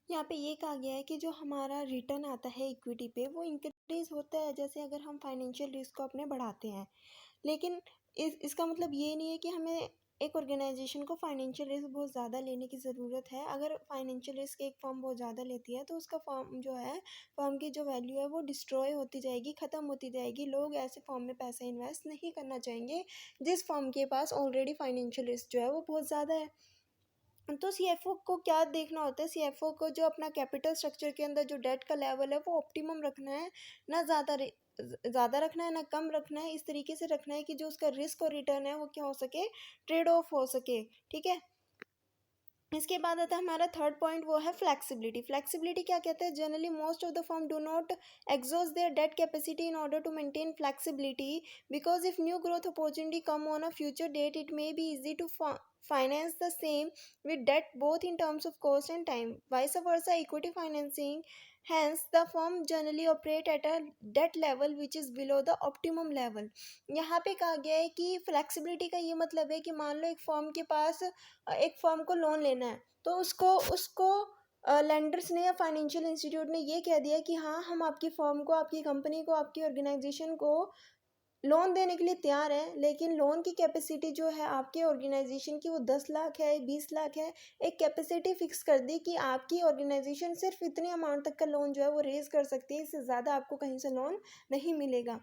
यहाँ पे ये कहा गया है कि जो हमारा रिटर्न आता है इक्विटी पे वो इंक्रीज होता है जैसे अगर हम फाइनेंशियल रिस्क को अपने बढ़ाते हैं। लेकिन इसका मतलब ये नहीं है कि हमें एक ऑर्गेनाइजेशन को फाइनेंशियल रिस्क बहुत ज़्यादा लेने की ज़रूरत है। अगर फाइनेंशियल रिस्क एक फर्म बहुत ज़्यादा लेती है तो उसका फर्म जो है, फर्म की जो वैल्यू है वो डिस्ट्रॉय होती जाएगी, ख़त्म होती जाएगी। लोग ऐसे फर्म में पैसा इन्वेस्ट नहीं करना चाहेंगे जिस फर्म के पास ऑलरेडी फाइनेंशियल रिस्क जो है वो बहुत ज़्यादा है। तो सीएफओ को क्या देखना होता है, सीएफओ को जो अपना कैपिटल स्ट्रक्चर के अंदर जो डेट का लेवल है वो ऑप्टिमम रखना है, ना ज़्यादा रखना है ना कम रखना है। इस तरीके से रखना है कि जो उसका रिस्क और रिटर्न है वो क्या हो सके, ट्रेड ऑफ हो सके। ठीक है। इसके बाद आता है हमारा थर्ड पॉइंट, वो है फ्लेक्सिबिलिटी। फ्लेक्सिबिलिटी क्या कहते हैं, generally most of the firm do not exhaust their debt capacity in order to maintain flexibility, because if new growth opportunity come on a future date it may be easy to finance the same with debt both in terms of cost and time. Vice versa, equity financing, hence the firm generally operate at a debt level which is below the optimum level. यहाँ पे कहा गया है कि flexibility का ये मतलब है कि मान लो एक फर्म के पास एक फर्म को लोन लेना है तो उसको उसको लेंडर्स ने या फाइनेंशियल इंस्टीट्यूट ने ये कह दिया कि हाँ, हम आपकी फर्म को, आपकी कंपनी को, आपकी ऑर्गेनाइजेशन को लोन देने के लिए तैयार है, लेकिन लोन की कैपेसिटी जो है आपके ऑर्गेनाइजेशन की वो 10 लाख है, 20 लाख है। एक कैपेसिटी फिक्स कर दी कि आपकी ऑर्गेनाइजेशन सिर्फ इतनी अमाउंट तक का लोन जो है वो रेज कर सकती है, इससे ज़्यादा आपको कहीं से लोन नहीं मिलेगा।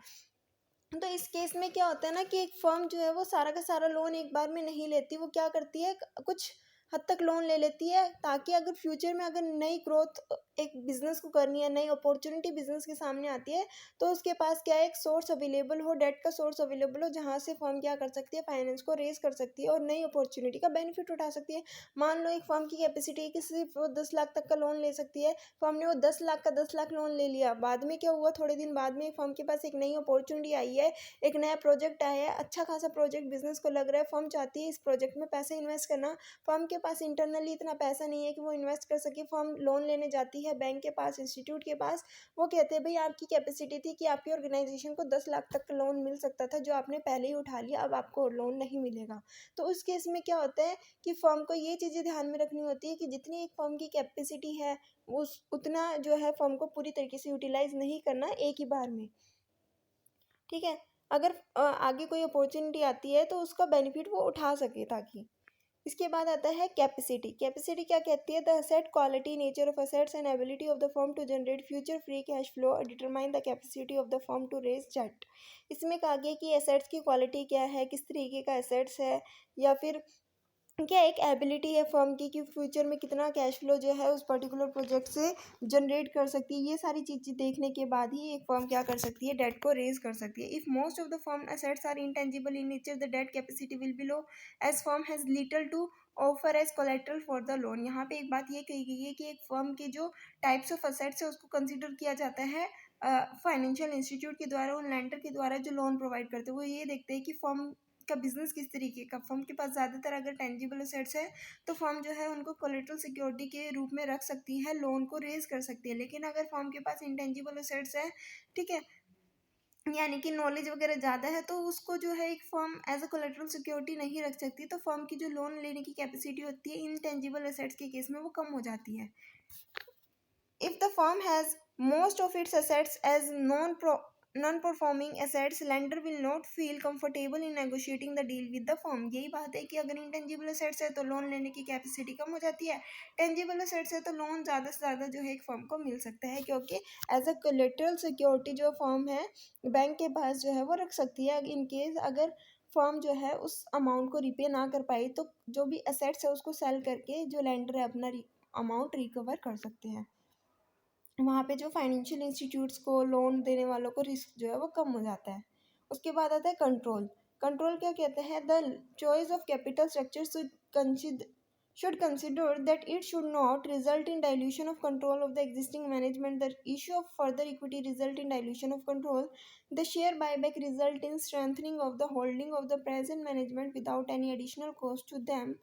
तो इस केस में क्या होता है ना कि एक फर्म जो है वो सारा का सारा लोन एक बार में नहीं लेती, वो क्या करती है, कुछ हद तक लोन ले लेती है ताकि अगर फ्यूचर में अगर नई ग्रोथ एक बिजनेस को करनी है, नई अपॉर्चुनिटी बिजनेस के सामने आती है तो उसके पास क्या है, एक सोर्स अवेलेबल हो, डेट का सोर्स अवेलेबल हो, जहाँ से फर्म क्या कर सकती है, फाइनेंस को रेज कर सकती है और नई अपॉर्चुनिटी का बेनिफिट उठा सकती है। मान लो एक फर्म की कैपेसिटी है कि सिर्फ वो 10 लाख तक का लोन ले सकती है, फर्म ने वो 10 लाख का 10 लाख लोन ले लिया, बाद में क्या हुआ, थोड़े दिन बाद में फर्म के पास एक नई अपॉर्चुनिटी आई है, एक नया प्रोजेक्ट आया है, अच्छा खासा प्रोजेक्ट बिजनेस को लग रहा है, फर्म चाहती है इस प्रोजेक्ट में पैसे इन्वेस्ट करना, फर्म के पास इंटरनली इतना पैसा नहीं है कि वो इन्वेस्ट कर सके, फर्म लोन लेने जाती है बैंक के पास, इंस्टीट्यूट के पास। वो कहते हैं भाई आपकी कैपेसिटी थी कि आपकी ऑर्गेनाइजेशन को 10 लाख तक का लोन मिल सकता था, जो आपने पहले ही उठा लिया, अब आपको लोन नहीं मिलेगा। तो उस केस में क्या होता है कि फर्म को ये चीज़ें ध्यान में रखनी होती है कि जितनी एक फर्म की कैपेसिटी है उस उतना जो है फर्म को पूरी तरीके से यूटिलाइज नहीं करना एक ही बार में। ठीक है। अगर आगे कोई अपॉर्चुनिटी आती है तो उसका बेनिफिट वो उठा सके ताकि। इसके बाद आता है कैपेसिटी। कैपेसिटी क्या कहती है, the asset quality, nature of assets and ability of the firm to generate future free cash flow determine the capacity of the firm to raise debt. इसमें कहा गया कि एसेट्स की क्वालिटी क्या है, किस तरीके का एसेट्स है, या फिर क्या एक एबिलिटी है फर्म की कि फ्यूचर में कितना कैश फ्लो जो है उस पर्टिकुलर प्रोजेक्ट से जनरेट कर सकती है। ये सारी चीज़ें देखने के बाद ही एक फर्म क्या कर सकती है, डेट को रेज कर सकती है। If most of the firm assets are intangible in nature the debt capacity will be low as firm has little to offer as collateral for the loan. यहाँ पे एक बात ये कही गई है कि एक फर्म के जो टाइप्स ऑफ असेट्स है उसको कंसिडर किया जाता है फाइनेंशियल इंस्टीट्यूट के द्वारा, उन लैंडर के द्वारा जो लोन प्रोवाइड करते हैं। वो ये देखते हैं कि फर्म का बिजनेस किस तरीके का, फर्म के पास ज़्यादातर अगर टेंजिबल असेट्स है तो फर्म जो है उनको कोलेटरल सिक्योरिटी के रूप में रख सकती है, लोन को रेज कर सकती है। लेकिन अगर फर्म के पास इंटेंजिबल असेट्स है, ठीक है, यानी कि नॉलेज वगैरह ज़्यादा है, तो उसको जो है एक firm as a collateral security नहीं रख सकती, तो फर्म की जो लोन लेने की कैपेसिटी होती है इंटेंजिबल असेट्स के केस में वो कम हो जाती है। If the firm has most of its assets as non-performing assets, lender will not feel comfortable in negotiating the deal with the firm. यही बात है कि अगर इंटेंजिबल असेट्स है तो लोन लेने की कैपेसिटी कम हो जाती है, टेंजिबल असेट्स है तो लोन ज़्यादा से ज़्यादा जो है एक फर्म को मिल सकता है, क्योंकि एज अ कोलेटरल सिक्योरिटी जो फर्म है बैंक के पास जो है वो रख सकती है। इन केस अगर फर्म जो है उस अमाउंट को रिपे ना कर पाई तो जो भी असेट्स है उसको सेल करके जो लेंडर है अपना अमाउंट रिकवर कर सकते हैं। वहाँ पे जो फाइनेंशियल इंस्टीट्यूट्स को, लोन देने वालों को रिस्क जो है वो कम हो जाता है। उसके बाद आता है कंट्रोल। कंट्रोल क्या कहते हैं, the choice of capital structure should consider that it should not result in dilution of control of the existing management. The issue of further equity result in dilution of control. The share buyback result in strengthening of the holding of the present management without any additional cost to them.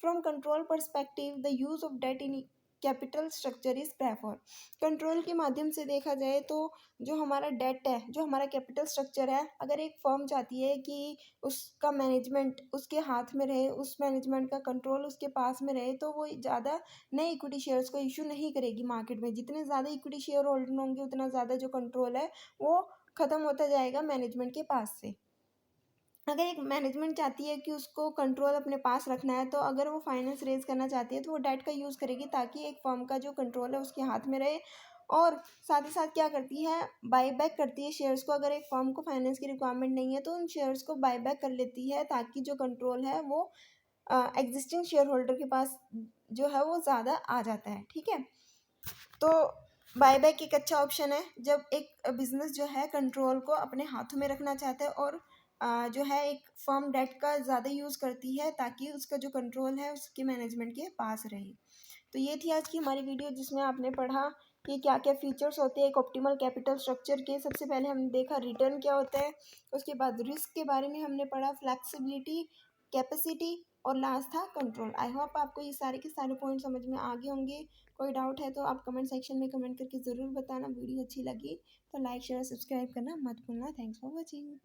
From control perspective, the use of debt in capital structure is prefer. Control के माध्यम से देखा जाए तो जो हमारा date है, जो हमारा कैपिटल स्ट्रक्चर है, अगर एक फर्म चाहती है कि उसका मैनेजमेंट उसके हाथ में रहे, उस मैनेजमेंट का कंट्रोल उसके पास में रहे, तो वो ज़्यादा नए इक्विटी शेयर्स को इशू नहीं करेगी मार्केट में। जितने ज़्यादा इक्विटी शेयर होल्डर होंगे उतना ज़्यादा जो कंट्रोल है वो ख़त्म होता जाएगा मैनेजमेंट के पास से। अगर एक मैनेजमेंट चाहती है कि उसको कंट्रोल अपने पास रखना है, तो अगर वो फाइनेंस रेज करना चाहती है तो वो डेट का यूज़ करेगी ताकि एक फर्म का जो कंट्रोल है उसके हाथ में रहे। और साथ ही साथ क्या करती है, बाई बैक करती है शेयर्स को। अगर एक फर्म को फाइनेंस की रिक्वायरमेंट नहीं है तो उन शेयर्स को बाई बैक कर लेती है ताकि जो कंट्रोल है वो एग्जिस्टिंग शेयर होल्डर के पास जो है वो ज़्यादा आ जाता है। ठीक है, तो बायबैक एक अच्छा ऑप्शन है जब एक बिजनेस जो है कंट्रोल को अपने हाथों में रखना चाहता है और जो है एक फर्म डेट का ज़्यादा यूज़ करती है ताकि उसका जो कंट्रोल है उसके मैनेजमेंट के पास रहे। तो ये थी आज की हमारी वीडियो जिसमें आपने पढ़ा कि क्या क्या फीचर्स होते हैं एक ऑप्टिमल कैपिटल स्ट्रक्चर के। सबसे पहले हमने देखा रिटर्न क्या होता है, उसके बाद रिस्क के बारे में हमने पढ़ा, फ्लैक्सिबिलिटी, कैपेसिटी, और लास्ट था कंट्रोल। आई होप आपको ये सारे के सारे पॉइंट समझ में आ गए होंगे। कोई डाउट है तो आप कमेंट सेक्शन में कमेंट करके ज़रूर बताना। वीडियो अच्छी लगी तो लाइक शेयर सब्सक्राइब करना मत भूलना। Thanks for watching.